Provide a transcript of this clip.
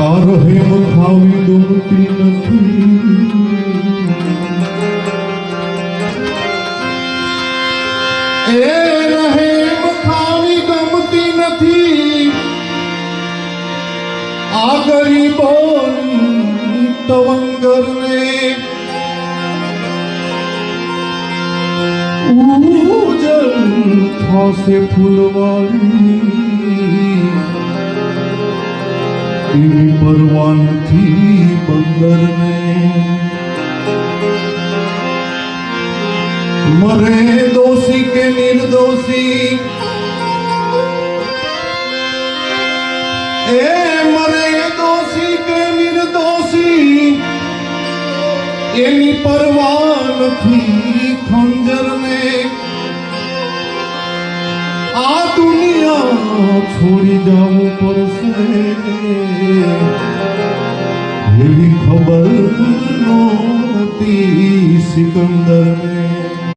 આ રહેમ ખાવી ગમતી નથી, એ રહેમ ખાવી ગમતી નથી, આ ગરીબોની તવંગરને ઉજળ થાશે ફૂલવાળી, એવી પરવા નથી બંદરને। મરે દોષી કે નિર્દોષી, એ મરે દોષી કે નિર્દોષી, એની પરવા નથી ખંજરને। આ દુનિયા છોડી જવું પડશે, એવી ખબર નહોતી સિકંદરને।